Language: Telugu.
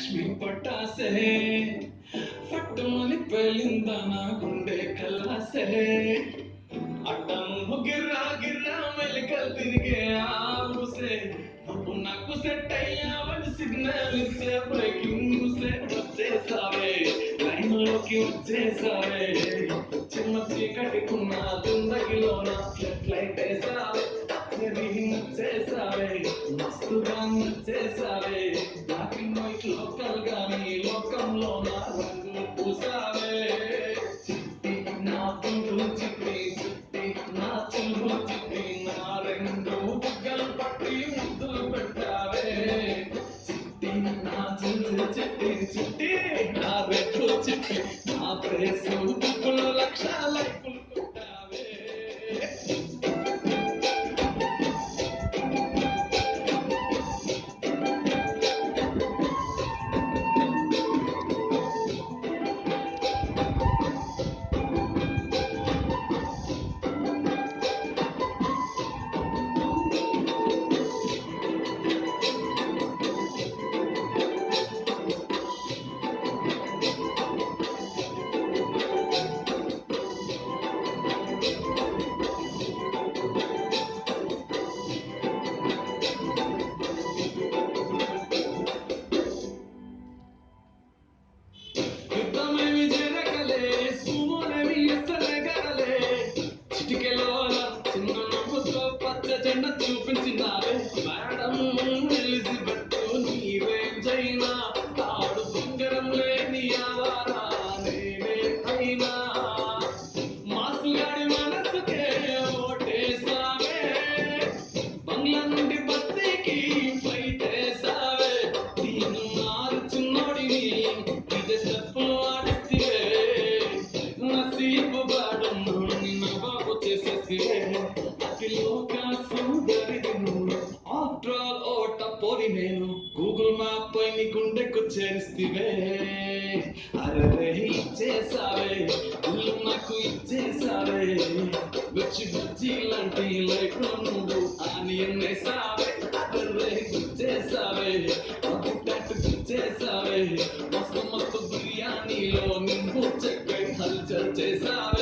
లక్ష్మి పట్టాసే పట్టుమని పేలిందా నా గుండె కల్లాసే అడ్డము గిర్రా గిర్రా మెలికలు తిరిగే ఆవుసే నువ్వు నాకు సెట్ అయ్యావని సిగ్నల్ ఇచ్చే బ్రేకింగ్ న్యూసే వచ్చేసావే లైన్ లోకి వచ్చేసావే చిన్న చీకటికున్న జిందగిలోన ఫ్లడ్ లైట్ వేసావే చేసావే మస్తుగా నచ్చేసావే బ్లాక్ అండ్ వైట్ లోకల్ గాని లోకంలో నా రంగులు పూసావే చిట్టి నా తుండు చిట్టి చిట్టి నా చిల్లు చిట్టి నా రెండు బుగ్గలు పట్టి ముద్దులు పెట్టావే చిట్టి నా చిల్లు చిట్టి చిట్టి నా రెండు చిట్టి నా ప్రేసు బుక్కులు లక్ష లైకులు కొట్టావే యుద్ధమేమి జరగలే సుమోనేమి ఎత్తలే గడలే చిటికెలోల చిన్న నవ్వుతో పచ్చ జెండా చూపించినావే మేడం ఎలిజబెత్ నీవేంజైనా తాడు బంగారం లేని ఆవారా నేనే అయినా మాసుగాడి మనసుకే ఓటేసావే బంగ్లా నుండి బస్తీకి ఫ్లైట్ వేసావే నేను మారుచున్నోడిని విజయ స్టెప్పులు ఆడిస్తే నసీబు బాడును నిన్న బాబు చేసేసివే అతిలోక సుందరి నువ్వు ఆఫ్టర్ ఆల్ ఓ టపోరి నేను గూగుల్ మ్యాప్ పై నీ గుండెకు చేరిస్తివే అరే ఇచ్చేసావే ఇల్లు నాకు ఇచ్చేసావే బుచ్చి బుచ్చి లాంటి లైఫ్ లో నువ్వు ఆనియన్ వేసావే అరే గుచ్చేసావే పొటాటో గుచ్చేసావే మస్తు మస్తు బిర్యానీలో నింపు చెక్కై హల్చల్ చేసావే